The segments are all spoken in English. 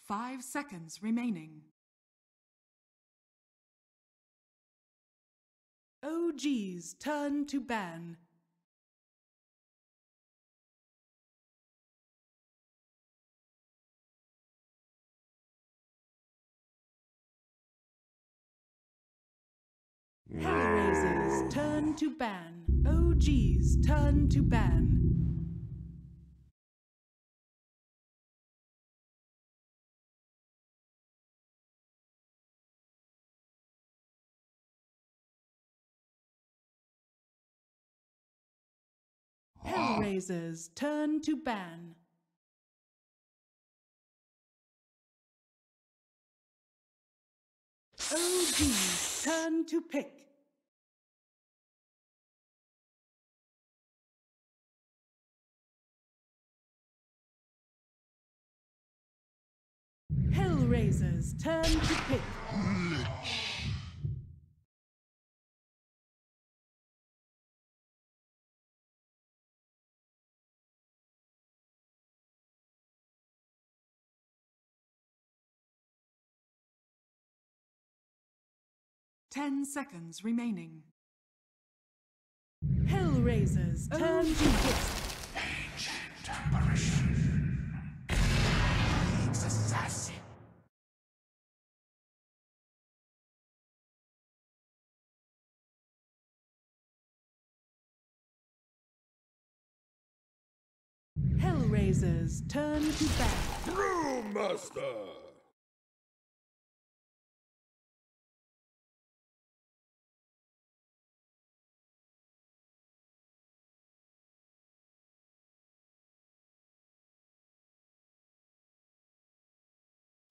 5 seconds remaining. OG's turn to ban. HellRaisers turn to ban. OG's turn to ban. HellRaisers turn to ban. OG's turn to pick. HellRaisers turn to pick. 10 seconds remaining. HellRaisers turn to pick. Ancient apparition. King's assassin. HellRaisers turn to back. Brewmaster.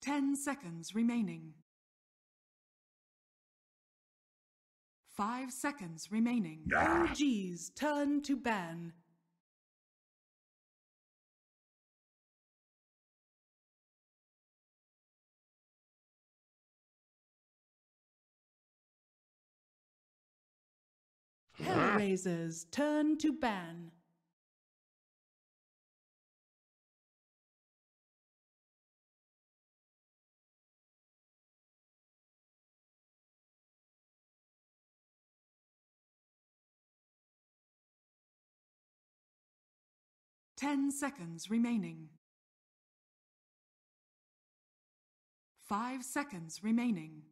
Ten seconds remaining. 5 seconds remaining. OG's turn to ban. HellRaisers turn to ban. Ten seconds remaining. 5 seconds remaining.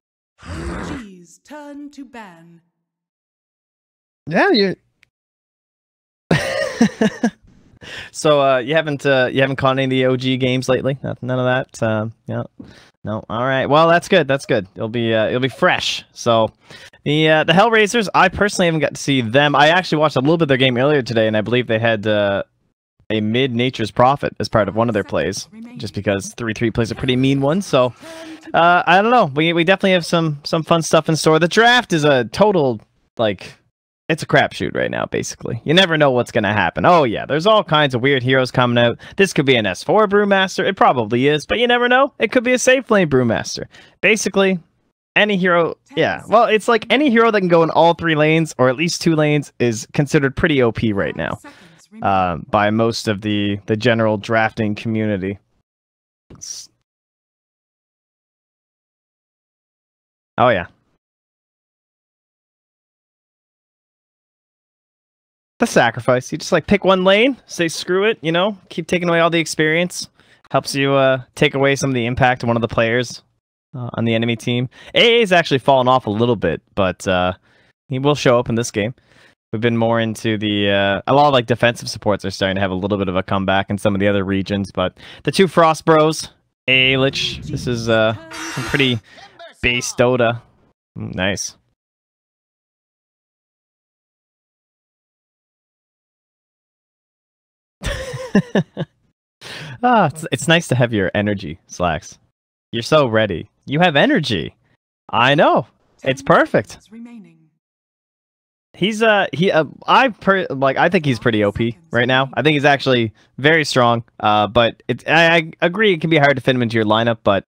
OG's turn to ban. Yeah, you. So you haven't caught any of the OG games lately? None of that. Yeah. No. All right. Well, that's good. That's good. It'll be fresh. So the HellRaisers, I personally haven't got to see them. I actually watched a little bit of their game earlier today, and I believe they had a mid Nature's Prophet as part of one of their plays, just because 3-3 plays a pretty mean one. So I don't know. We definitely have some fun stuff in store. The draft is a total it's a crapshoot right now, basically. You never know what's going to happen. Oh, yeah, there's all kinds of weird heroes coming out. This could be an S4 Brewmaster. It probably is, but you never know. It could be a safe lane Brewmaster. Basically, any hero... Yeah, well, it's like any hero that can go in all 3 lanes, or at least 2 lanes, is considered pretty OP right now by most of the general drafting community. Oh, yeah. The sacrifice. You just pick one lane, say screw it, keep taking away all the experience. Helps you take away some of the impact of one of the players on the enemy team. AA's actually fallen off a little bit, but he will show up in this game. We've been more into a lot of defensive supports are starting to have a little bit of a comeback in some of the other regions, but the 2 Frost Bros, AA Lich, this is some pretty base Dota. Nice. It's nice to have your energy, Slacks. You're so ready. You have energy. I know. It's perfect. He's I think he's pretty OP right now. I think he's actually very strong. But I agree it can be hard to fit him into your lineup, but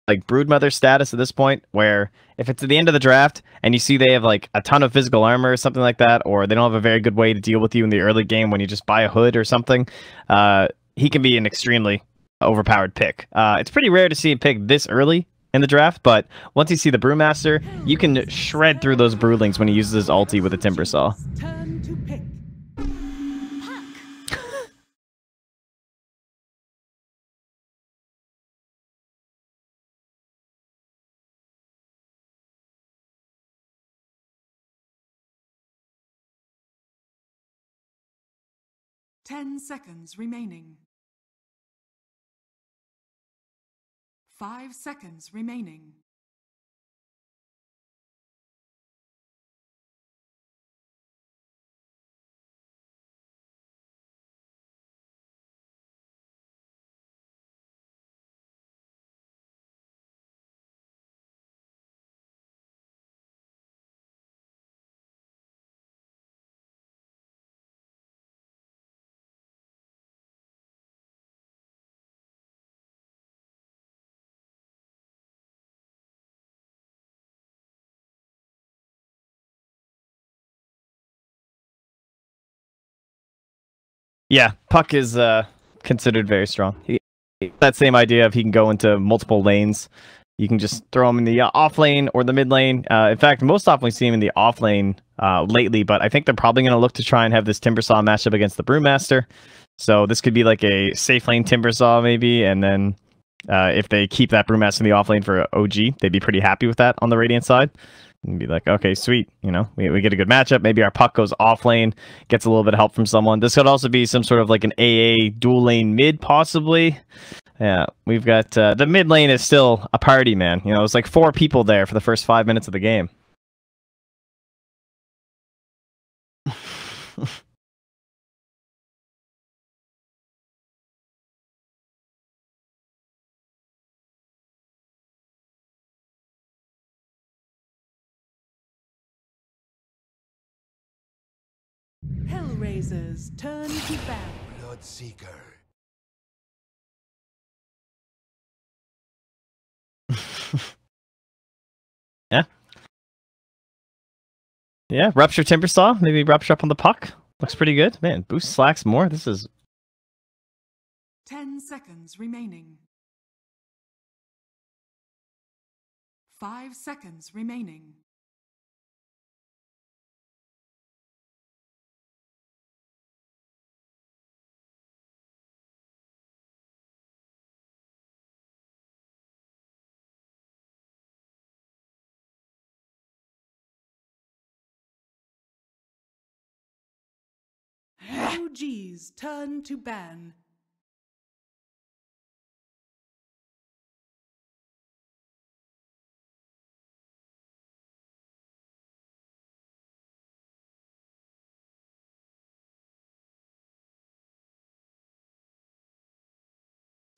Broodmother status at this point, where if it's at the end of the draft and you see they have a ton of physical armor or something like that, or they don't have a very good way to deal with you in the early game when you just buy a hood or something, he can be an extremely overpowered pick. It's pretty rare to see a pick this early in the draft, but once you see the Brewmaster, you can shred through those Broodlings when he uses his ulti with a Timber Saw. Turn to pick. 10 seconds remaining. 5 seconds remaining. Yeah, Puck is considered very strong. That same idea of he can go into multiple lanes. You can just throw him in the off lane or the mid lane. In fact, most often we see him in the off lane lately, but I think they're probably going to look to try and have this Timbersaw matchup against the Brewmaster. So this could be like a safe lane Timbersaw maybe, and then if they keep that Brewmaster in the off lane for OG, they'd be pretty happy with that on the Radiant side. And be like, okay, sweet, you know, we get a good matchup. Maybe our Puck goes off lane, gets a little bit of help from someone. This could also be some sort of like an AA dual lane mid, possibly. Yeah, we've got the mid lane is still a party, man. You know, it's like 4 people there for the first 5 minutes of the game. HellRaisers turn to battle. Bloodseeker. Yeah. Yeah, Rupture Timbersaw. Maybe Rupture up on the Puck. Looks pretty good. Man, boost slacks more. This is... 10 seconds remaining. 5 seconds remaining. OG's turn to ban.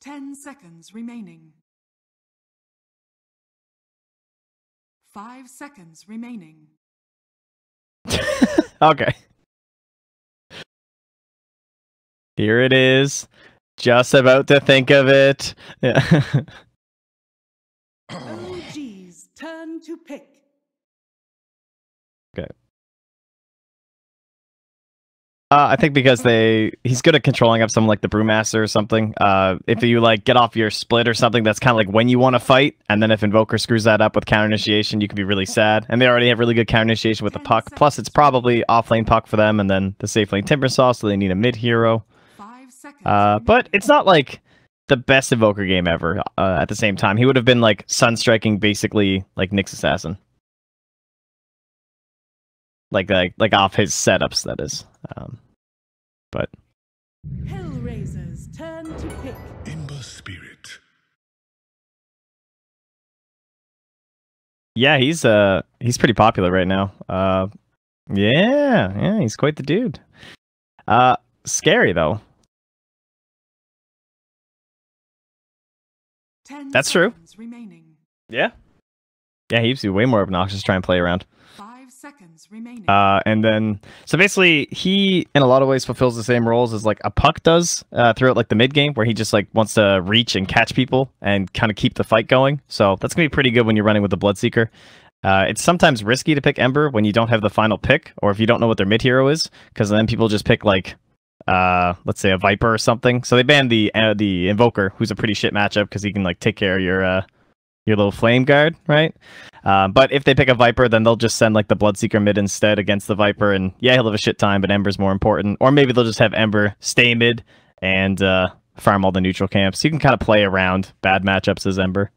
Ten seconds remaining. 5 seconds remaining. Okay. Here it is. Just about to think of it. Yeah. OG's turn to pick. Okay. I think because he's good at controlling up someone like the Brewmaster or something. If you like get off your split or something, that's kind of like when you want to fight, and then if Invoker screws that up with counter initiation, you can be really sad. And they already have really good counter initiation with the Puck. Plus, it's probably off lane Puck for them, and then the safe lane Timbersaw, so they need a mid hero. 5 seconds. But it's not like the best Invoker game ever. At the same time, he would have been like Sunstriking, basically like Nyx Assassin. Like off his setups, that is. But HellRaisers turn to pick. Ember Spirit. yeah, he's pretty popular right now. Yeah, he's quite the dude. Scary though. 10 That's true. seconds remaining. Yeah, he used to be way more obnoxious to try and play around. 5 seconds remaining. And then, so basically, he in a lot of ways fulfills the same roles as like a Puck does throughout like the mid game, where he just like wants to reach and catch people and kind of keep the fight going. So that's gonna be pretty good when you're running with the Bloodseeker. It's sometimes risky to pick Ember when you don't have the final pick, or if you don't know what their mid hero is, because then people just pick like let's say a Viper or something. So they banned the Invoker, who's a pretty shit matchup because he can like take care of your little Flame Guard, right? But if they pick a Viper, then they'll just send like the Bloodseeker mid instead against the Viper, and yeah, he'll have a shit time, but Ember's more important. Or maybe they'll just have Ember stay mid and farm all the neutral camps. You can kind of play around bad matchups as Ember.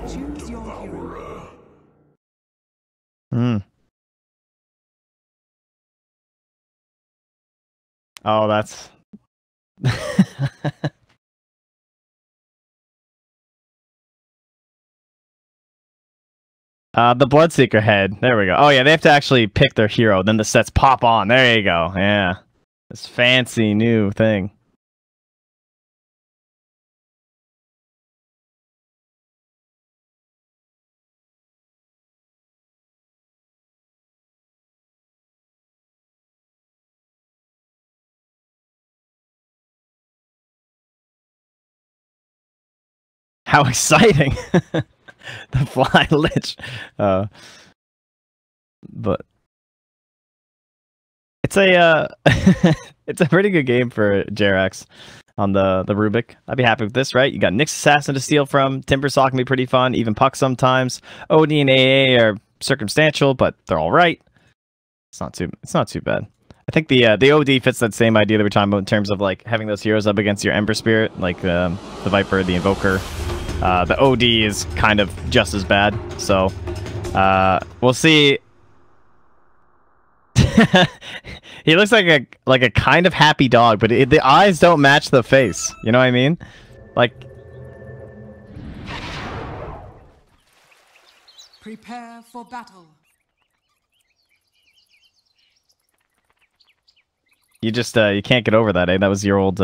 Choose your hero. Oh, that's... the Bloodseeker head. There we go. Oh yeah, they have to actually pick their hero. Then the sets pop on. There you go. Yeah. This fancy new thing. How exciting! The Fly Lich. But it's a it's a pretty good game for Jerax on the Rubik. I'd be happy with this, right? You got Nyx Assassin to steal from. Timbersaw can be pretty fun. Even Puck sometimes. OD and AA are circumstantial, but they're all right. It's not too bad. I think the OD fits that same idea that we're talking about in terms of like having those heroes up against your Ember Spirit, like the Viper, the Invoker. The OD is kind of just as bad, so we'll see. He looks like a kind of happy dog, but the eyes don't match the face. You know what I mean? Like, Prepare for battle. you just you can't get over that, eh? That was your old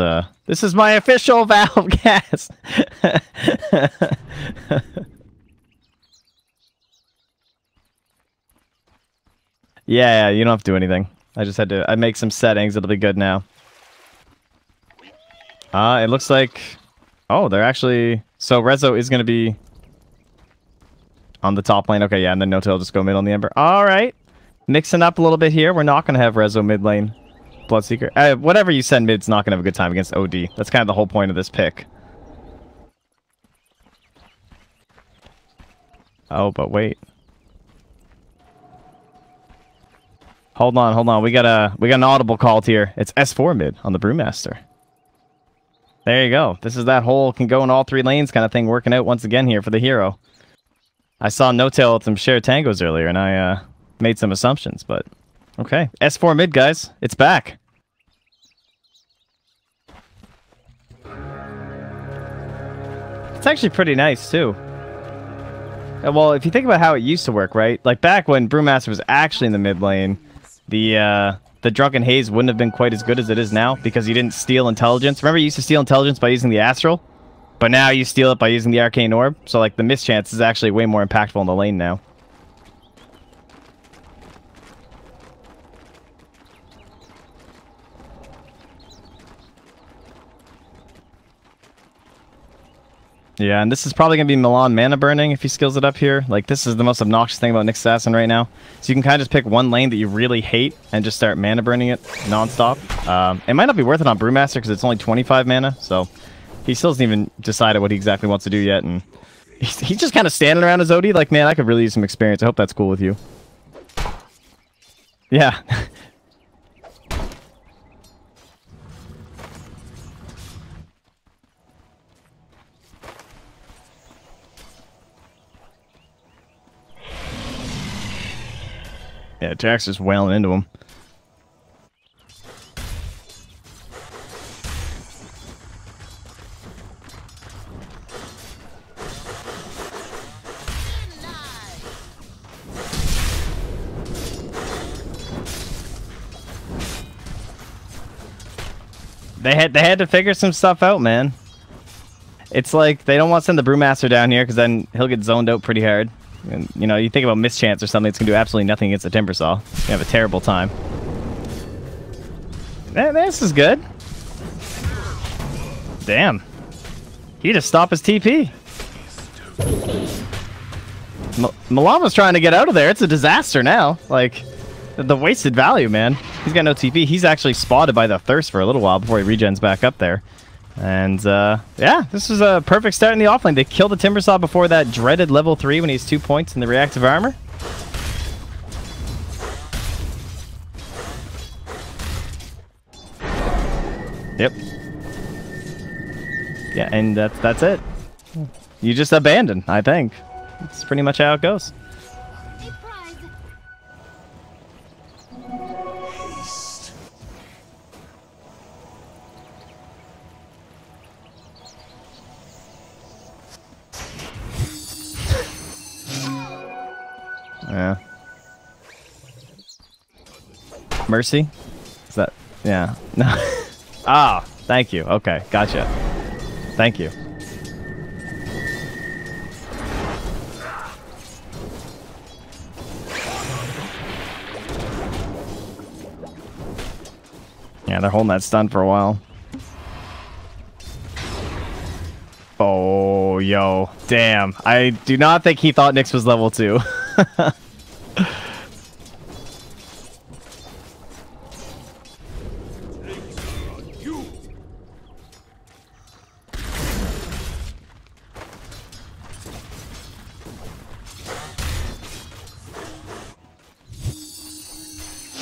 this is my official Valve cast. Yeah, you don't have to do anything. I make some settings, it'll be good now. It looks like oh, they're actually so Rezo is gonna be on the top lane. Okay, yeah, and then No Tail just go mid on the Ember. Alright. Mixing up a little bit here. We're not gonna have Rezo mid lane. Bloodseeker. Whatever you send mid's not going to have a good time against OD. That's kind of the whole point of this pick. Oh, but wait. Hold on. We got an audible called here. It's S4 mid on the Brewmaster. There you go. This is that whole can go in all three lanes kind of thing working out once again here for the hero. I saw No Tail with some shared tangos earlier, and I made some assumptions, but... Okay, S4 mid, guys. It's back. It's actually pretty nice, too. Well, if you think about how it used to work, right? Like, back when Brewmaster was actually in the mid lane, the Drunken Haze wouldn't have been quite as good as it is now, because you didn't steal intelligence. Remember, you used to steal intelligence by using the Astral? But now you steal it by using the Arcane Orb, so, like, the mischance is actually way more impactful in the lane now. Yeah, and this is probably going to be Milan mana burning if he skills it up here. Like, this is the most obnoxious thing about Nyx Assassin right now. So you can kind of just pick one lane that you really hate and just start mana burning it non-stop. It might not be worth it on Brewmaster because it's only 25 mana, so he still hasn't even decided what he exactly wants to do yet, and he's just kind of standing around his OD like, man, I could really use some experience. I hope that's cool with you. Yeah. Yeah, Jack's just wailing into him. They had to figure some stuff out, man. It's like they don't want to send the Brewmaster down here because then he'll get zoned out pretty hard. And, you know, you think about Mischance or something, it's going to do absolutely nothing against the Timbersaw. You have a terrible time. This is good. Damn. He just stopped his TP. Malama's trying to get out of there. It's a disaster now. Like, the wasted value, man. He's got no TP. He's actually spotted by the Thirst for a little while before he regens back up there. And, yeah, this is a perfect start in the offlane. They killed the Timbersaw before that dreaded level 3 when he's 2 points in the reactive armor. Yep. Yeah, and that's it. You just abandon, I think. That's pretty much how it goes. Yeah. Mercy? Is that... Yeah. No. Ah, thank you. Okay, gotcha. Thank you. Yeah, they're holding that stun for a while. Oh, yo. Damn. I do not think he thought Nyx was level 2.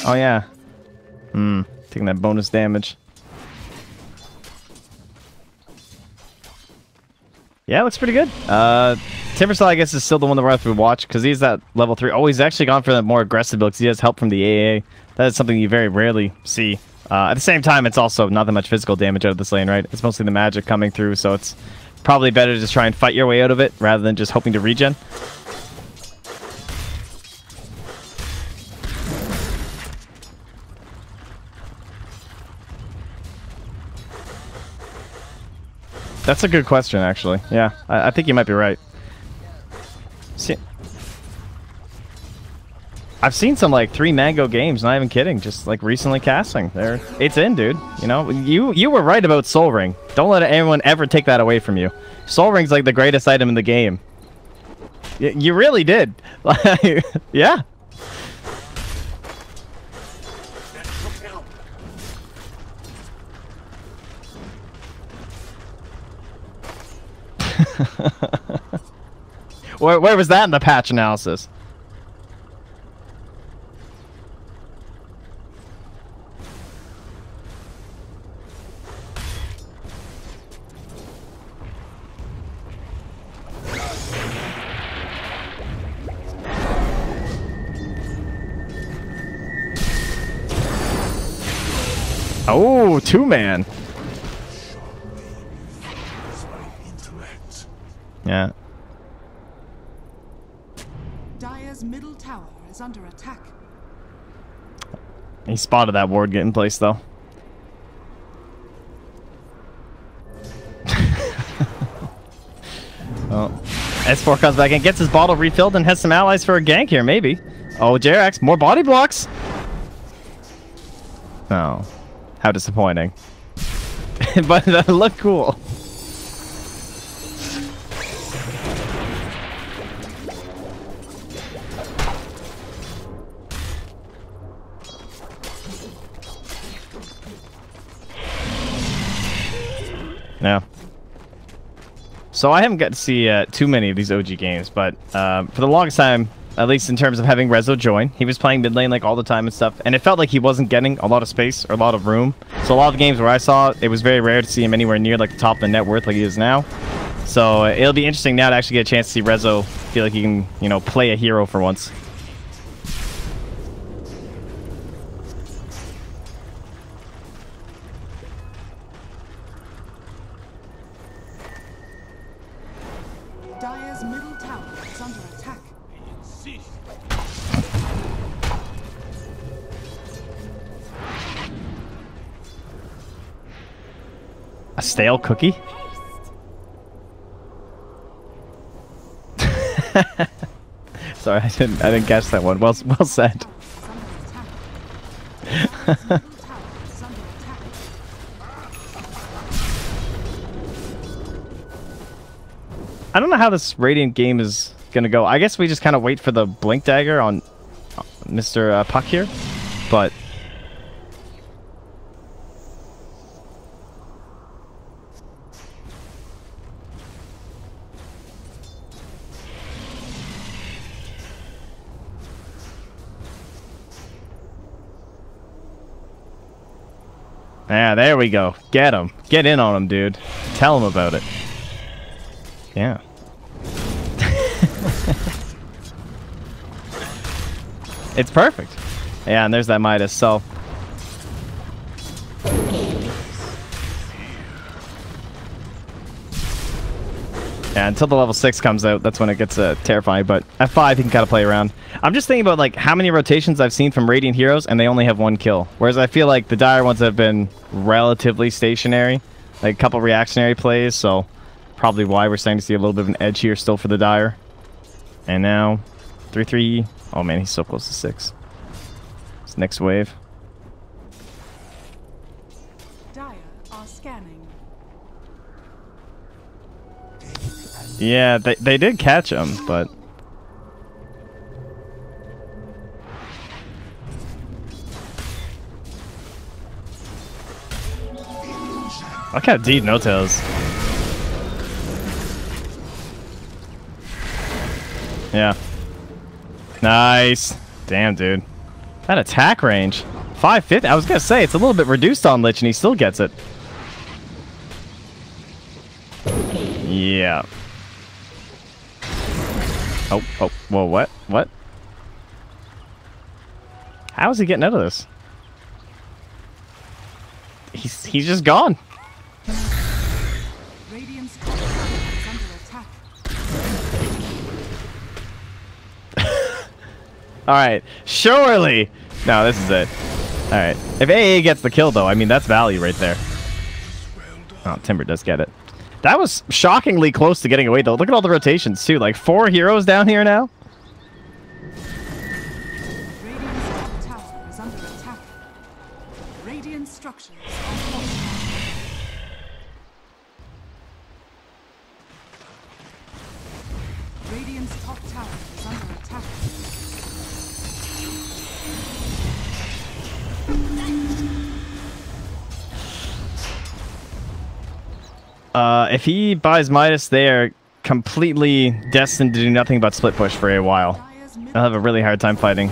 Oh, yeah. Taking that bonus damage. Yeah, it looks pretty good. Timbersaw, I guess, is still the one that we're going to have to watch because he's at level 3. Oh, he's actually gone for that more aggressive build because he has help from the AA. That is something you very rarely see. At the same time, it's also not that much physical damage out of this lane, right? It's mostly the magic coming through, so it's probably better to just try and fight your way out of it rather than just hoping to regen. That's a good question, actually. Yeah, I think you might be right. See, I've seen some like 3 Mango games, not even kidding, just like recently casting. It's in, dude. You know, you were right about Soul Ring. Don't let anyone ever take that away from you. Soul Ring's like the greatest item in the game. You really did. Yeah. Where was that in the patch analysis? Oh, 2-man. Yeah. Dire's middle tower is under attack. He spotted that ward getting placed, though. Oh. S4 comes back and gets his bottle refilled and has some allies for a gank here, maybe. Oh, Jerax, more body blocks. Oh. How disappointing. But that looked cool. Yeah. So I haven't got to see too many of these OG games, but for the longest time, at least in terms of having Rezo join, he was playing mid lane like all the time and stuff, and it felt like he wasn't getting a lot of space or a lot of room. So a lot of the games where I saw it, it was very rare to see him anywhere near like the top of the net worth like he is now. So it'll be interesting now to actually get a chance to see Rezo feel like he can, you know, play a hero for once. Dire's middle tower is under attack. A stale cookie? Sorry, I didn't catch that one. Well said. I don't know how this Radiant game is gonna go. I guess we just kind of wait for the Blink Dagger on Mr. Puck here, but yeah, there we go. Get him. Get in on him, dude. Tell him about it. Yeah. It's perfect. Yeah, and there's that Midas, so. Yeah, until the level 6 comes out, that's when it gets terrifying, but at 5 you can kind of play around. I'm just thinking about like how many rotations I've seen from Radiant heroes, and they only have 1 kill. Whereas I feel like the Dire ones have been relatively stationary, like a couple reactionary plays, so probably why we're starting to see a little bit of an edge here still for the Dire. And now, 3-3. Oh man, he's so close to 6. It's next wave. Dire are scanning. Yeah, they did catch him, but look how deep No Tails. Yeah. Nice. Damn, dude. That attack range. 550. I was gonna say it's a little bit reduced on Lich, and he still gets it. Yeah. Oh, whoa, what? What? How is he getting out of this? He's just gone. Radiant's top tower is under attack. Alright, surely! No, this is it. Alright. If AA gets the kill, though, I mean, that's value right there. Oh, Timber does get it. That was shockingly close to getting away, though. Look at all the rotations, too. Like, 4 heroes down here now. Radiant's top tower is under attack. Radiant structures are fortified. Radiant's top tower is under attack. If he buys Midas, they are completely destined to do nothing but split push for a while. I'll have a really hard time fighting.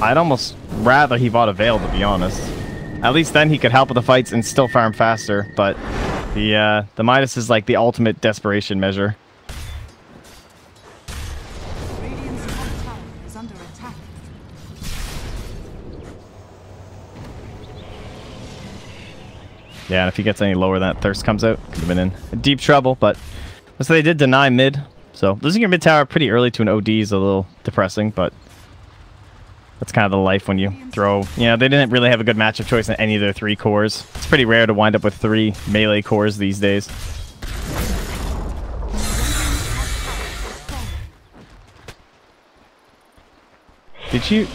I'd almost rather he bought a Veil, to be honest. At least then he could help with the fights and still farm faster, but the Midas is like the ultimate desperation measure. Radiant's top tower is under attack. Yeah, and if he gets any lower than that, Thirst comes out. Could have been in deep trouble, but so they did deny mid. So losing your mid tower pretty early to an OD is a little depressing, but that's kind of the life when you throw. You know, they didn't really have a good matchup choice in any of their 3 cores. It's pretty rare to wind up with 3 melee cores these days. Did you...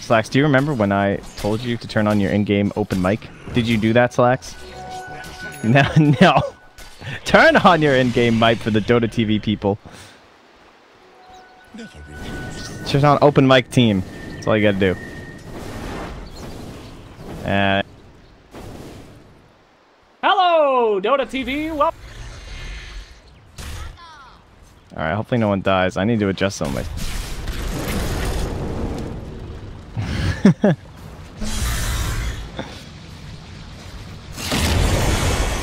Slacks, do you remember when I told you to turn on your in-game open mic? Did you do that, Slacks? No, no. Turn on your in-game mic for the Dota TV people. Turn on open mic team. That's all you gotta do. Hello, Dota TV. Well, Alright, hopefully no one dies. I need to adjust some of my...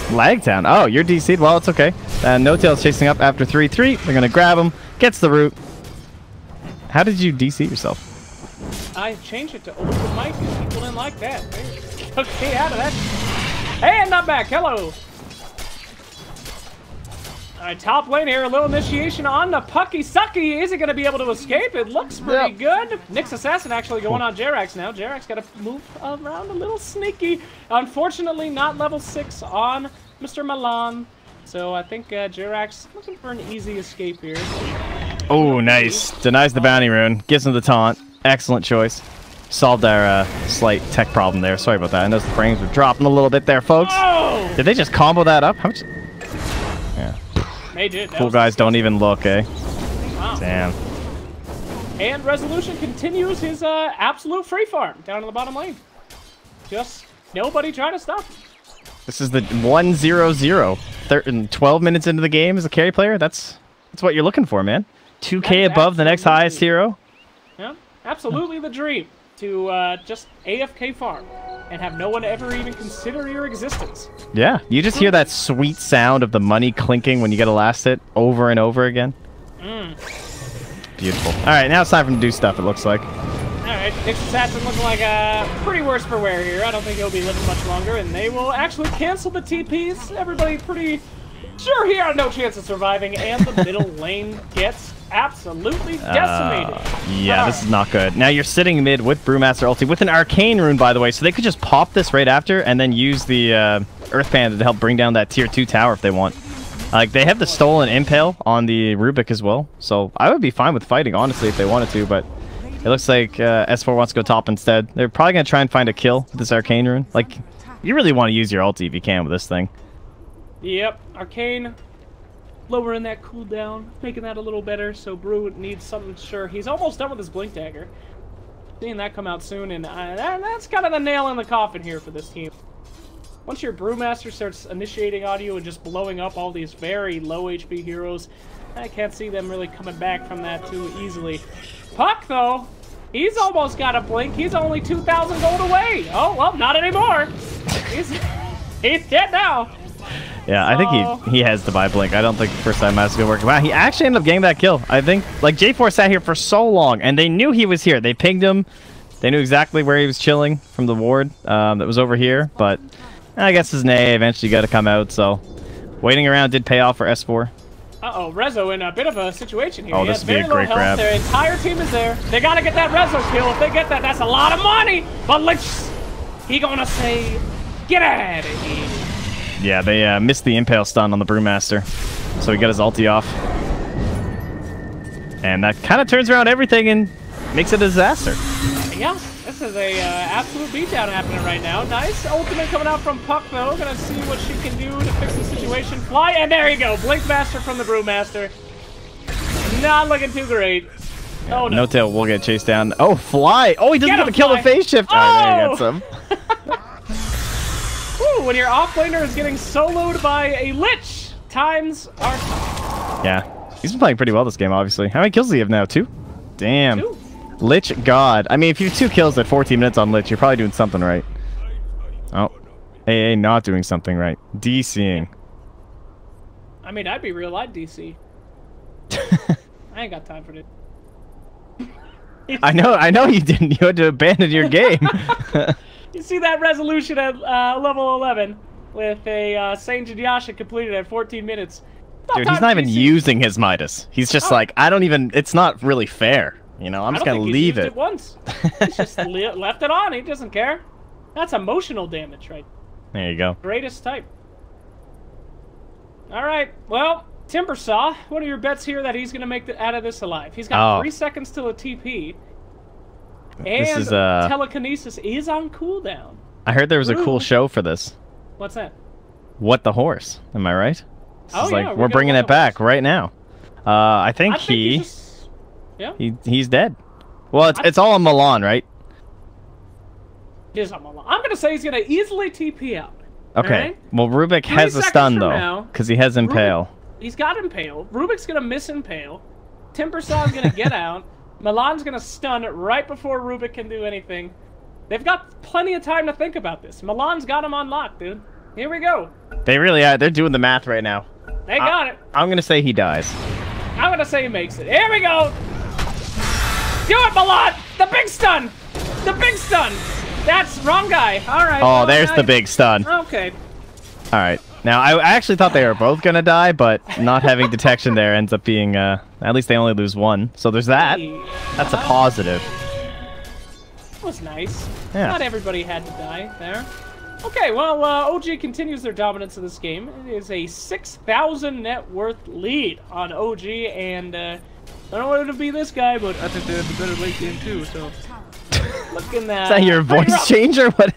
Lagtown. Oh, you're DC'd? Well, it's okay. No Tail's chasing up after 3-3. They're gonna grab him. Gets the root. How did you DC yourself? I changed it to open mic and people didn't like that. They took me out of that. Hey, I'm not back. Hello. Alright, top lane here. A little initiation on the Pucky Sucky. Is he going to be able to escape? It looks pretty good. Nyx Assassin actually going on Jerax now. Jerax got to move around a little sneaky. Unfortunately, not level 6 on Mr. Milan. So I think Jirax looking for an easy escape here. Oh, nice. Denies the bounty rune. Gives him the taunt. Excellent choice. Solved our slight tech problem there. Sorry about that. I know the frames were dropping a little bit there, folks. Oh! Did they just combo that up? How much? Yeah. They did. Cool guys don't even look, eh? Wow. Damn. And Resolution continues his absolute free farm down in the bottom lane. Just nobody trying to stop him. This is the 1-0-0. 12 minutes into the game as a carry player. That's what you're looking for, man. 2K above the next highest hero. Yeah, absolutely the dream to just AFK farm and have no one ever even consider your existence. Yeah, you just hear that sweet sound of the money clinking when you get a last hit over and over again. Beautiful. All right, now it's time for him to do stuff, it looks like. All right, Nick's Assassin looking like pretty worse for wear here. I don't think he'll be living much longer, and they will actually cancel the TPs. Everybody pretty sure he had no chance of surviving, and the middle lane gets absolutely decimated. Yeah, this is not good. Now you're sitting mid with Brewmaster ulti with an Arcane rune, by the way, so they could just pop this right after and then use the Earth Panda to help bring down that tier 2 tower if they want. Like, they have the stolen Impale on the Rubik as well, so I would be fine with fighting, honestly, if they wanted to, but it looks like S4 wants to go top instead. They're probably going to try and find a kill with this Arcane rune. Like, you really want to use your ulti if you can with this thing. Yep, Arcane lowering that cooldown, making that a little better, so Brew needs something sure. He's almost done with his Blink Dagger. Seeing that come out soon, and that's kind of the nail in the coffin here for this team. Once your Brewmaster starts initiating audio and just blowing up all these very low HP heroes, I can't see them really coming back from that too easily. Puck, though, he's almost got a blink. He's only 2,000 gold away. Oh, well, not anymore. He's dead now. Yeah, I think he has to buy blink. I don't think the first time that's gonna work. Wow, he actually ended up getting that kill. I think, like, J4 sat here for so long, and they knew he was here. They pinged him. They knew exactly where he was chilling from the ward that was over here, but I guess his Nay eventually got to come out, so waiting around did pay off for S4. Uh-oh, Rezo in a bit of a situation here. Oh, this would be a great grab. Their entire team is there. They got to get that Rezo kill. If they get that, that's a lot of money. But he gonna say, get out of here. Yeah, they missed the Impale stun on the Brewmaster, so he got his ulti off. And that kind of turns around everything and makes it a disaster. Yeah, this is a absolute beatdown happening right now. Nice ultimate coming out from Puck, though. Gonna see what she can do to fix the situation. Fly, and there you go. Blink Master from the Brewmaster. Not looking too great. Yeah, oh, no. No Tail will get chased down. Oh, Fly! Oh, he doesn't get to kill the phase shift! Oh! Alright, there he gets him. Ooh, when your offlaner is getting soloed by a Lich, times are tough. Yeah, he's been playing pretty well this game, obviously. How many kills does he have now? 2? Damn. 2. Lich God. I mean, if you have 2 kills at 14 minutes on Lich, you're probably doing something right. Oh. AA not doing something right. DCing. I mean, I'd be real, I'd DC. I ain't got time for this. I know you didn't. You had to abandon your game. You see that resolution at level 11 with a Saint Yasha completed at 14 minutes. Dude, he's not even using his Midas. He's just like, I don't even, it's not really fair. You know, I'm just going to leave it. Once. He's just left it on. He doesn't care. That's emotional damage, right? There you go. Greatest type. All right. Well, Timbersaw, what are your bets here that he's going to make out of this alive? He's got 3 seconds till a TP. And telekinesis is on cooldown. I heard there was a cool show for this. What's that? What the Horse? Am I right? Oh, yeah. We're bringing it back right now. I think yeah. He's dead. Well, it's all on Milan, right? It is on Milan. I'm going to say he's going to easily TP out. Okay. Right? Well, Rubik has a stun, though, because he has Impale. He's got Impale. Rubik's going to miss Impale. Timbersaw's going to get out. Milan's going to stun right before Rubik can do anything. They've got plenty of time to think about this. Milan's got him on lock, dude. Here we go. They really are. They're doing the math right now. They got it. I'm going to say he dies. I'm going to say he makes it. Here we go. Do it, Milan! The big stun! The big stun! That's wrong guy. All right. Oh, there's the big stun. Okay. All right. Now, I actually thought they were both going to die, but not having detection there ends up being, at least they only lose 1. So there's that. That's a positive. That was nice. Yeah. Not everybody had to die there. Okay, well, OG continues their dominance of this game. It is a 6,000 net worth lead on OG, and I don't want it to be this guy, but I think they have a better late game too, so... Looking at... Is that your voice changer? What?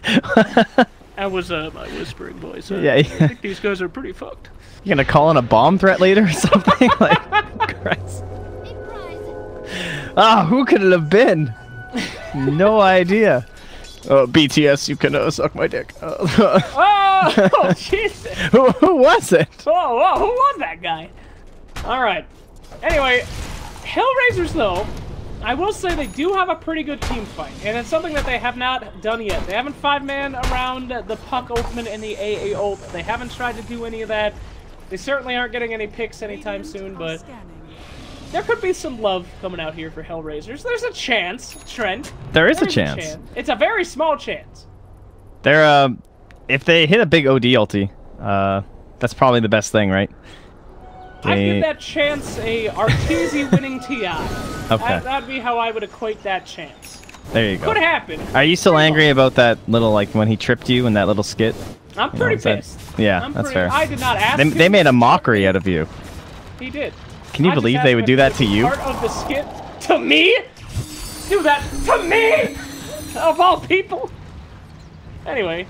That was my whispering voice. Yeah, I think these guys are pretty fucked. You gonna call in a bomb threat later or something? Like, Christ. Ah, who could it have been? No idea. BTS, you can suck my dick. Oh, Jesus. Who was it? Whoa, who was that guy? All right. Anyway, HellRaisers, though, I will say they do have a pretty good team fight, and it's something that they have not done yet. They haven't 5-man around the Puck ultimate and the AA ult. They haven't tried to do any of that. They certainly aren't getting any picks anytime soon, but there could be some love coming out here for HellRaisers. There's a chance, Trent. There is a chance. It's a very small chance. They're, if they hit a big OD ulti, that's probably the best thing, right? I'd give that chance a Arteezy winning TI. Okay. That'd be how I would equate that chance. There you go. Could happen. Are you still angry about that little, like, when he tripped you in that little skit? I'm pretty pissed. Yeah, that's fair. I did not ask him. They made a mockery out of you. He did. Can you believe they would do that to you? Part of the skit to me? Do that to me? Of all people? Anyway.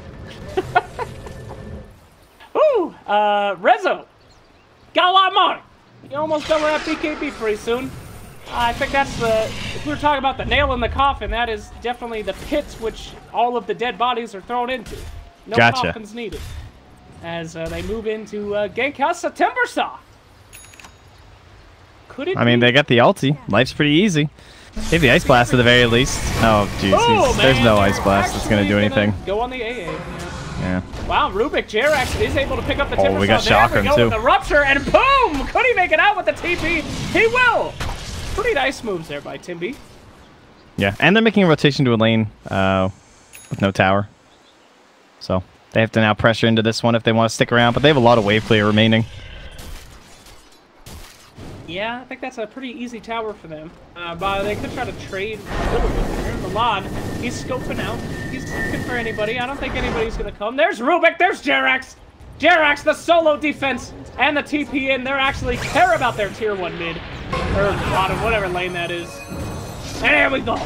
Ooh, Rezo. Got a lot of money. You're almost done with that BKB pretty soon. I think that's the... If we were talking about the nail in the coffin, that is definitely the pit which all of the dead bodies are thrown into. No coffins needed. As they move into Gankhouse September Saw. Could it mean, they got the ulti. Life's pretty easy. They have the Ice Blast at the very least. Oh, jeez. There's no Ice Blast that's going to do anything. Go on the AA. Yeah. Wow, Rubik Jerax is able to pick up the Timber we got Saw. There we Chakram, go too. with the Rupture, and boom! Could he make it out with the TP? He will! Pretty nice moves there by Timby. Yeah, and they're making a rotation to a lane with no tower. So they have to now pressure into this one if they want to stick around, but they have a lot of wave clear remaining. Yeah, I think that's a pretty easy tower for them. But they could try to trade a little bit there. Milan, he's scoping out. He's looking for anybody. I don't think anybody's going to come. There's Rubik. There's Jerax. Jerax, the solo defense, and the TP in. They actually care about their tier 1 mid. Or bottom, whatever lane that is. And here we go.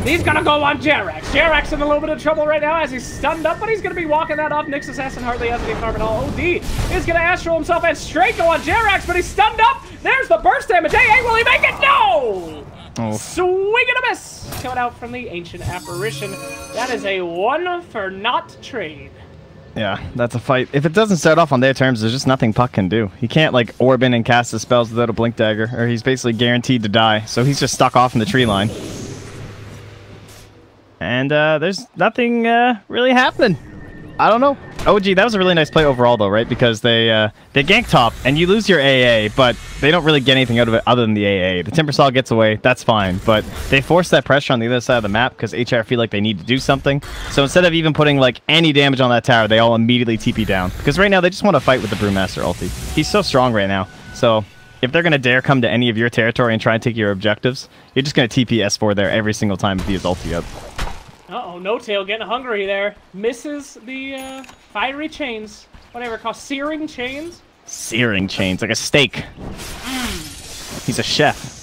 He's going to go on Jerax. Jerax in a little bit of trouble right now as he's stunned up, but he's going to be walking that off. Nyx Assassin hardly has any farm at all. OD is going to Astral himself and straight go on Jerax, but he's stunned up. There's the burst damage. AA, will he make it? No! Oh. Swing and a miss. Coming out from the Ancient Apparition. That is a 1 for not trade. Yeah, that's a fight. If it doesn't start off on their terms, there's just nothing Puck can do. He can't, like, orb in and cast his spells without a Blink Dagger, or he's basically guaranteed to die. So he's just stuck off in the tree line. And there's nothing really happening. I don't know. OG, that was a really nice play overall, though, right? Because they gank top, and you lose your AA, but they don't really get anything out of it other than the AA. The Timbersaw gets away, that's fine. But they force that pressure on the other side of the map because HR feel like they need to do something. So instead of even putting, like, any damage on that tower, they all immediately TP down. Because right now, they just want to fight with the Brewmaster ulti. He's so strong right now. So if they're going to dare come to any of your territory and try and take your objectives, you're just going to TP S4 there every single time with his ulti up. Uh-oh, No-Tail getting hungry there. Misses the fiery chains. Whatever, called searing chains? Searing chains, like a steak. He's a chef.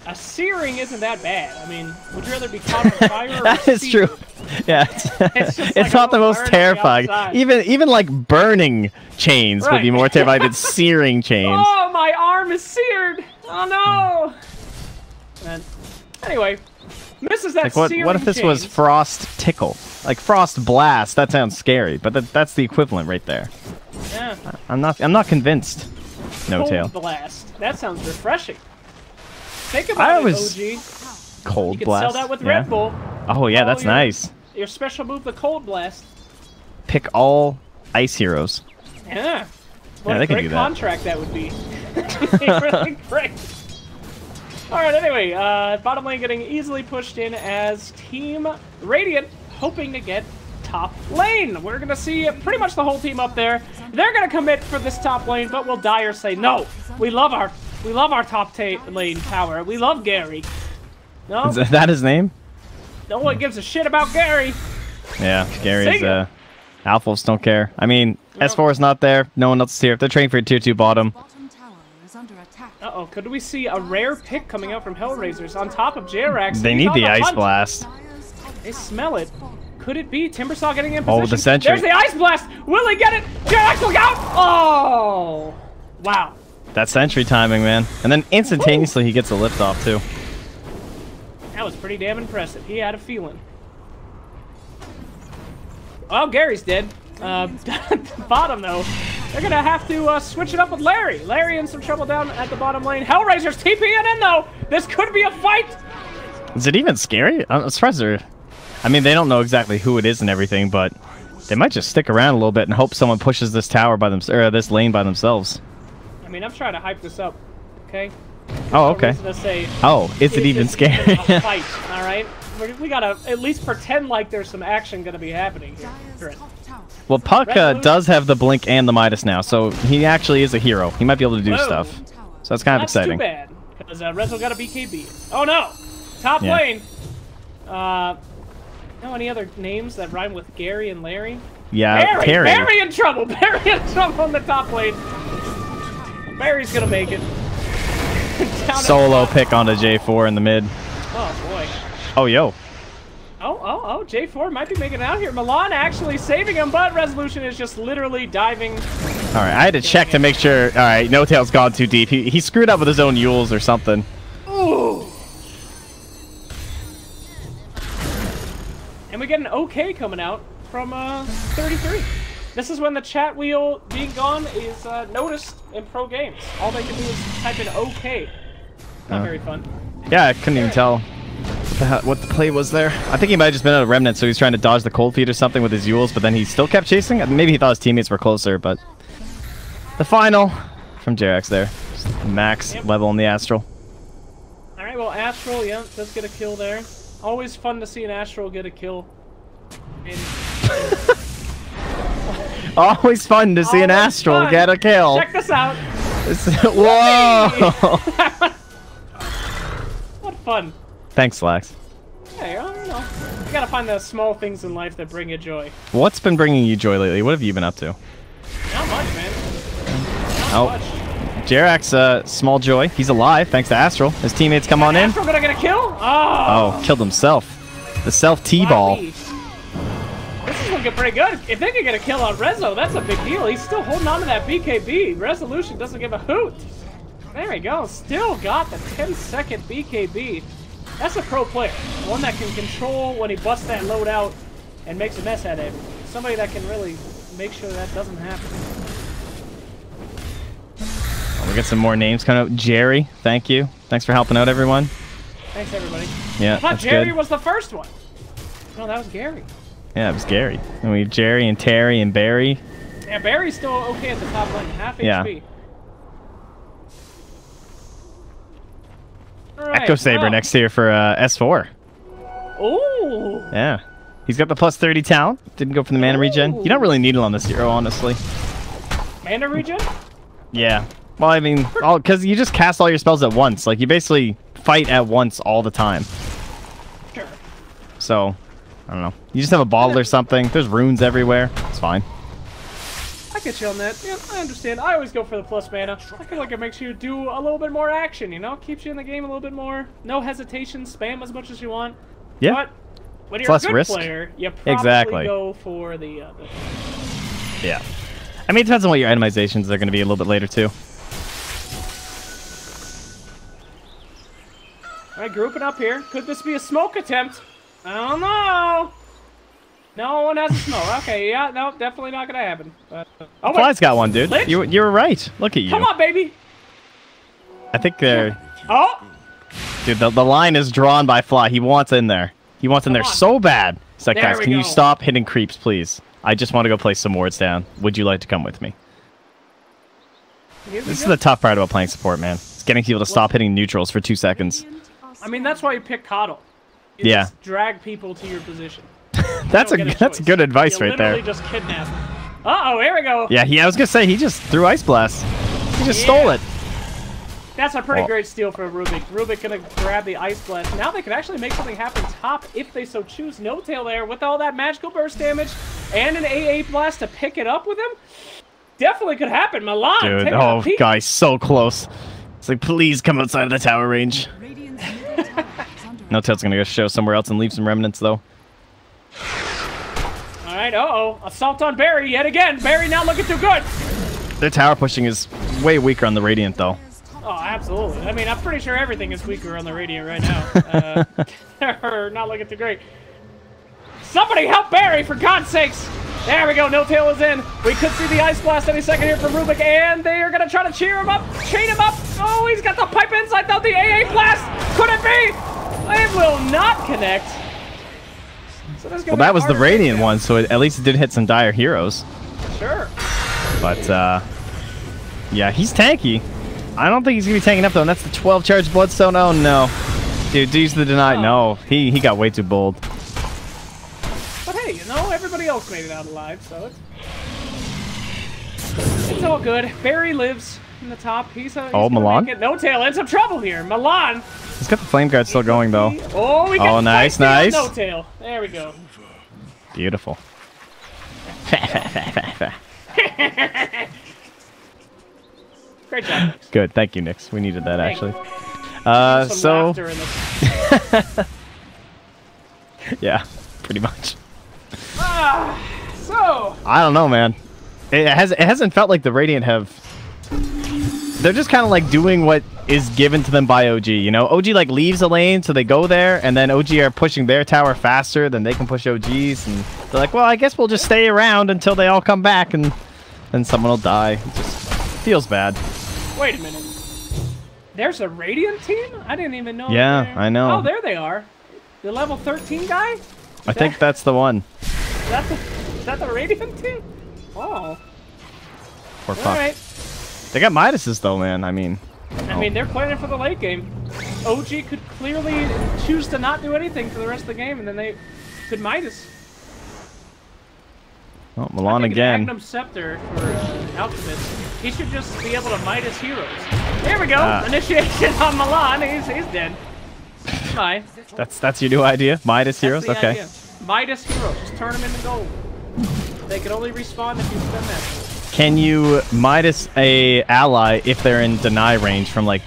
A searing isn't that bad. I mean, would you rather be caught on fire or That is true. Yeah, it's not the most terrifying. Even like burning chains would be more terrifying than searing chains. Oh, my arm is seared. Oh, no. And anyway, misses that searing what if this was Frost Tickle? Like Frost Blast, that sounds scary, but that's the equivalent right there. Yeah. I'm not convinced. No-Tail. Cold Blast. That sounds refreshing. Think about it, OG. Cold Blast. You can sell that with Red Bull. Oh yeah, that's nice. Your special move, the Cold Blast. Pick all ice heroes. Yeah. What they a can great do that. contract that would be. Really great. Alright, anyway, bottom lane getting easily pushed in as Team Radiant hoping to get top lane. We're going to see pretty much the whole team up there. They're going to commit for this top lane, but will Dire say, no, we love our top lane tower. We love Gary. No? Is that his name? No one gives a shit about Gary. Yeah, Gary's Alpha Wolves don't care. I mean, No. S4 is not there. No one else is here. If they're training for a tier 2 bottom. Bottom tower is under attack. Uh-oh, could we see a rare pick coming out from HellRaisers on top of JRX? They He's need on the Ice hunt. Blast. Dire's top They tower smell it. has fallen. Could it be Timbersaw getting in Oh, position? the sentry. There's the Ice Blast! Will he get it? JRX, look out! Oh! Wow. That sentry timing, man. And then instantaneously he gets a lift off, too. That was pretty damn impressive. He had a feeling. Oh, Gary's dead. Bottom, though. They're going to have to switch it up with Larry. Larry in some trouble down at the bottom lane. HellRaisers TPing in, though. This could be a fight. Is it even scary? I'm surprised they're... I mean, they don't know exactly who it is and everything, but they might just stick around a little bit and hope someone pushes this tower by themselves, or this lane by themselves. I mean, I'm trying to hype this up, okay? Oh, okay. To say, Oh, is it even scary? a fight, all right? We gotta at least pretend like there's some action gonna be happening here. Dire's top tower. Well, Puck Resolution. does have the Blink and the Midas now, so he actually is a hero. He might be able to do Whoa. stuff. Tower. So that's kind of That's exciting. too bad, because Rezo got a BKB. Oh no! Top Yeah. lane! Know any other names that rhyme with Gary and Larry? Yeah, Terry. Barry in trouble! Barry in trouble on the top lane! Barry's gonna make it. Down at Solo the pick onto J4 in the mid. Oh boy. Oh, yo. Oh, J4 might be making it out here. Milan actually saving him, but Resolution is just literally diving. All right, I had to check to make sure. All right, No Tail's gone too deep. He screwed up with his own Yules or something. Ooh. And we get an OK coming out from 33. This is when the chat wheel being gone is noticed in pro games. All they can do is type in OK. Not very fun. Yeah, I couldn't even tell what the play was there. I think he might have just been out of Remnant, so he's trying to dodge the cold feet or something with his Yules, but then he still kept chasing. Maybe he thought his teammates were closer, but the final from JRX there. Just max level in the Astral. All right, well, Astral, yeah, does get a kill there. Always fun to see an Astral get a kill. And Always fun to see an Always Astral fun. get a kill. check this out. Whoa! What fun. Thanks, Slax. Yeah, you know, you gotta find the small things in life that bring you joy. What's been bringing you joy lately? What have you been up to? Not much, man. Not Oh. much. JRX, small joy. He's alive, thanks to Astral. His teammates come on in. Astral gonna get a kill? Oh, killed himself. The self-T-ball. This is looking pretty good. If they can get a kill on Rezo, that's a big deal. He's still holding on to that BKB. Resolution doesn't give a hoot. There we go. Still got the 10-second BKB. That's a pro player. One that can control when he busts that load out and makes a mess out of it. Somebody that can really make sure that doesn't happen. We got some more names coming up. Jerry, thank you. Thanks for helping out, everyone. Thanks, everybody. Yeah, I thought that's Jerry good. was the first one. No, that was Gary. Yeah, it was Gary. And we have Jerry and Terry and Barry. Yeah, Barry's still okay at the top lane. Half Yeah. HP. All right, Echo Saber well. next here for S4. Ooh. Yeah. He's got the plus 30 talent. Didn't go for the mana regen. You don't really need it on this hero, honestly. Mana regen? Yeah. Well, I mean, because you just cast all your spells at once. Like, you basically fight at once all the time. Sure. So, I don't know. You just have a bottle or something. There's runes everywhere. It's fine. I get you on that. Yeah, I understand. I always go for the plus mana. I feel like it makes you do a little bit more action, you know? Keeps you in the game a little bit more. No hesitation. Spam as much as you want. Yeah. But when It's you're a less good risk. player, you probably Exactly. go for the Yeah. I mean, it depends on what your itemizations are going to be a little bit later, too. Alright, grouping up here. Could this be a smoke attempt? I don't know. No one has a smoke. Okay, yeah, no, definitely not gonna happen. Oh, wait. Fly's got one, dude. Lich? You were right. Look at you. Come on, baby. I think they're... Oh, Dude, the line is drawn by Fly. He wants in there. He wants in there Come on. so bad. He's like, There guys, we can you go. stop hitting creeps, please? I just want to go place some wards down. Would you like to come with me? here we This is go. the tough part about playing support, man. It's getting people to stop hitting neutrals for 2 seconds. I mean, that's why you pick Coddle. You Yeah. just drag people to your position. That's You don't get that's choice. good advice You right there. literally just kidnap them. Uh-oh, here we go. Yeah, I was gonna say he just threw Ice Blast. He just Yeah. stole it. That's a pretty Well- great steal for Rubik. Rubik gonna grab the Ice Blast. Now they can actually make something happen top if they so choose. No tail there with all that magical burst damage. and an AA blast to pick it up with him? Definitely could happen. Milan, Dude, take oh, a peek. guys, so close. It's like, please come outside of the tower range. Radiant's middle tower is under No Tail's gonna go show somewhere else and leave some remnants, though. All right, uh-oh. Assault on Barry yet again. Barry not looking too good. Their tower pushing is way weaker on the Radiant, though. Oh, absolutely. I mean, I'm pretty sure everything is weaker on the Radiant right now. They're not looking too great. Somebody help Barry, for God's sakes! There we go, No Tail is in. We could see the Ice Blast any second here from Rubik, and they are going to try to cheer him up, chain him up. Oh, he's got the pipe inside, though. The AA Blast! Could it be? It will not connect. So Well, that was the Radiant one, so at least it did hit some dire heroes. Sure. But, yeah, he's tanky. I don't think he's going to be tanking up, though, and that's the 12 charge Bloodstone. Oh, no. Dude, use the deny. Oh. No, he got way too bold. But hey, you know, everybody else made it out alive, so it's all good. Barry lives in the top. He's Milan? No Tail in some trouble here. Milan. He's got the Flame Guard still going, though. Oh, we got nice, nice. No Tail. There we go. Beautiful. Great job, Nix. Good, thank you, Nix. We needed that, Thank actually. Some So... laughter in this. yeah, pretty much. So... I don't know, man. It hasn't felt like the Radiant have... They're just kind of like doing what is given to them by OG, you know? OG like leaves a lane, so they go there, and then OG are pushing their tower faster than they can push OG's, and they're like, well, I guess we'll just stay around until they all come back, and then someone will die. It just feels bad. Wait a minute. There's a Radiant team? I didn't even know. Yeah, I know. Oh, there they are. The level 13 guy? I think that's the one. Is that the Radiant team? Oh. Poor All fuck. right. They got Midases, though, man. I mean... I mean, they're planning for the late game. OG could clearly choose to not do anything for the rest of the game, and then they could Midas. Oh, Milan I think again. Magnum Scepter for Alchemist. He should just be able to Midas heroes. There we go. Initiation on Milan. He's dead. Bye. That's your new idea? Midas heroes? That's the Okay. idea. Midas heroes. Just turn them into gold. They can only respawn if you spend that. Can you Midas a ally if they're in deny range from like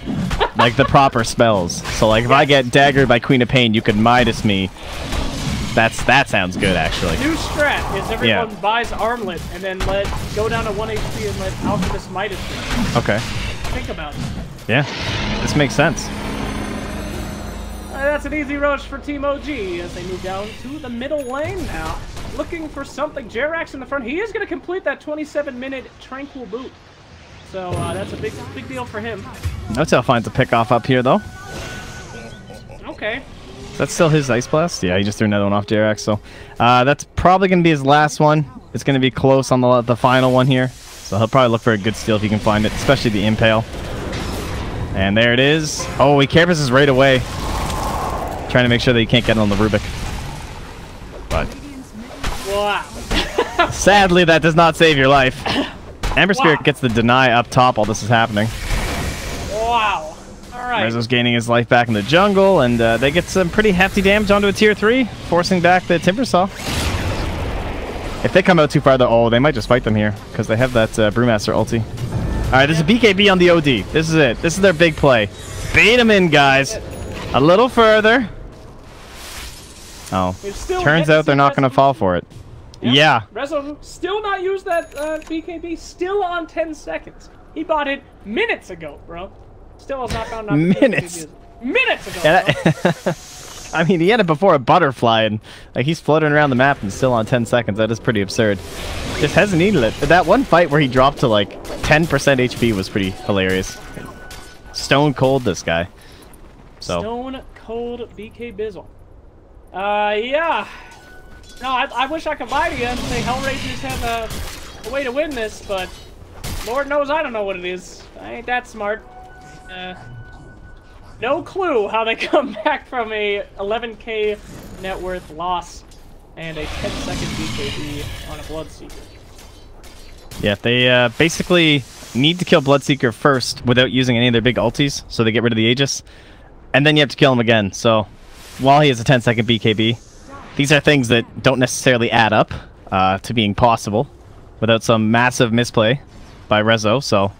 the proper spells? So like if I get daggered by Queen of Pain, you could Midas me. That sounds good, actually. New strat is everyone buys Armlet and then go down to 1 HP and let Alchemist Midas me. Okay. Think about it. Yeah, this makes sense. That's an easy rush for Team OG as they move down to the middle lane now. Looking for something. Jerax in the front. He is going to complete that 27-minute Tranquil Boot. So that's a big deal for him. No Tail finds a pick-off up here, though. Okay. That's still his Ice Blast? Yeah, he just threw another one off Jerax, so... that's probably going to be his last one. It's going to be close on the final one here. So he'll probably look for a good steal if he can find it, especially the Impale. And there it is. Oh, he campuses right away. Trying to make sure that he can't get on the Rubik. But... Wow. sadly, that does not save your life. Ember Spirit gets the deny up top while this is happening. Wow. Alright. Rezo's gaining his life back in the jungle, and they get some pretty hefty damage onto a tier 3, forcing back the Timbersaw. If they come out too far, though, they might just fight them here, because they have that Brewmaster ulti. Alright, there's a BKB on the OD. This is it. This is their big play. Bait them in, guys. A little further. Oh. Turns out they're not going to fall for it. Yep. Yeah. Rezo still not used that BKB. Still on 10 seconds. He bought it minutes ago, bro. Still has not found out. Minutes. Minutes ago. Yeah, I mean, he had it before a butterfly, and like he's floating around the map and still on 10 seconds. That is pretty absurd. Just hasn't needed it. That one fight where he dropped to like 10% HP was pretty hilarious. Stone cold, this guy. So. Stone cold BK Bizzle. Yeah. No, I wish I could lie to you and say HellRaisers have a way to win this, but Lord knows I don't know what it is. I ain't that smart. No clue how they come back from a 11k net worth loss and a 10-second BKB on a Bloodseeker. Yeah, they basically need to kill Bloodseeker first without using any of their big ultis, so they get rid of the Aegis. And then you have to kill him again, so while he has a 10-second BKB, these are things that don't necessarily add up. to being possible without some massive misplay by Rezo, so...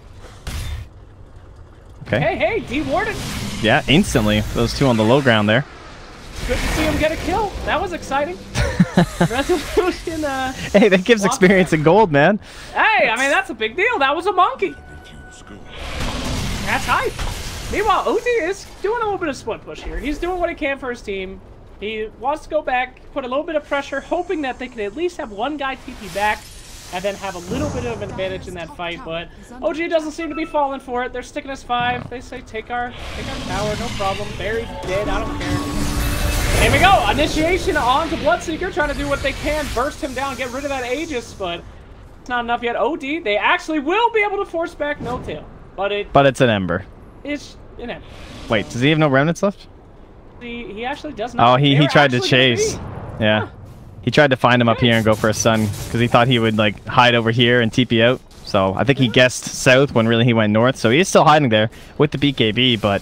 Okay. Hey, dewarded. Yeah, instantly. Those two on the low ground there. Good to see him get a kill. That was exciting. Resolution, Hey, that gives experience in gold, man. Hey, I mean, that's a big deal. That was a monkey. That's hype. Meanwhile, OG is doing a little bit of split push here. He's doing what he can for his team. He wants to go back, put a little bit of pressure, hoping that they can at least have one guy TP back and then have a little bit of an advantage in that fight, but OG doesn't seem to be falling for it. They're sticking us 5. They say, take our tower, no problem. Buried, dead, I don't care. Here we go, initiation on to Bloodseeker, trying to do what they can, burst him down, get rid of that Aegis, but it's not enough yet. OD, they actually will be able to force back No Tail, but it's an Ember. It's an Ember. Wait, does he have no remnants left? He actually does not. Oh, he tried to chase. Yeah. Huh. He tried to find him up here and go for a stun because he thought he would like hide over here and TP out. So I think he guessed south when really he went north. So he is still hiding there with the BKB, but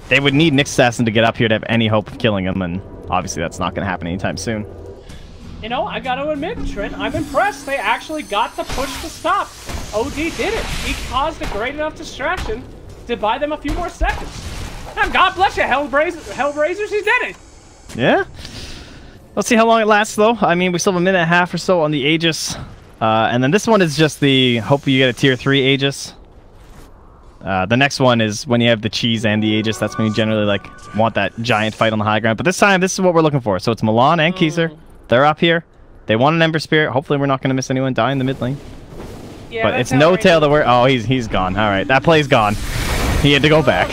they would need Nyx Assassin to get up here to have any hope of killing him, and obviously that's not going to happen anytime soon. You know, I got to admit, Trent, I'm impressed. They actually got the push to stop. OD did it. He caused a great enough distraction to buy them a few more seconds. And God bless you, HellRaisers, he did it. Yeah. Let's see how long it lasts, though. I mean, we still have a minute and a half or so on the Aegis. And then this one is just the... Hopefully you get a tier 3 Aegis. The next one is when you have the cheese and the Aegis. That's when you generally like want that giant fight on the high ground. But this time, this is what we're looking for. So it's Milan and Kaiser. They're up here. They want an Ember Spirit. Hopefully we're not going to miss anyone die in the mid lane. Yeah, but it's No Tail that we're... Oh, he's gone. All right, that play's gone. He had to go back.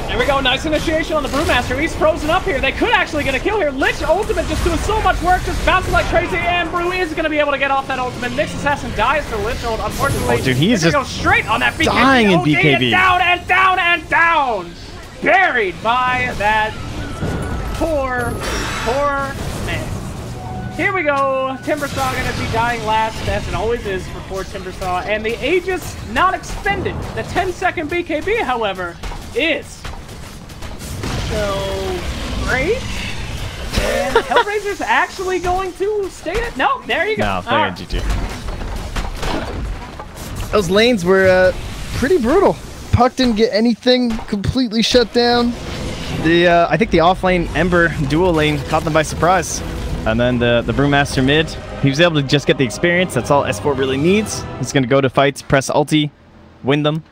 There we go, nice initiation on the Brewmaster. He's frozen up here. They could actually get a kill here. Lich ultimate just doing so much work, just bouncing like crazy, and Brew is going to be able to get off that ultimate. Nyx Assassin dies to Lich ult, unfortunately. Oh, dude, he is just go straight on that BKB. dying in BKB. And down and down and down. Buried by that poor man. Here we go. Timbersaw going to be dying last, as it always is for poor Timbersaw. And the Aegis not expended. The 10-second BKB, however, is... So, great. And HellRaisers actually going to stay it? No, there you go. No, they're GG. Those lanes were pretty brutal. Puck didn't get anything, completely shut down. I think the off-lane Ember dual lane caught them by surprise. And then the Brewmaster mid, he was able to just get the experience. That's all S4 really needs. He's going to go to fights, press ulti, win them.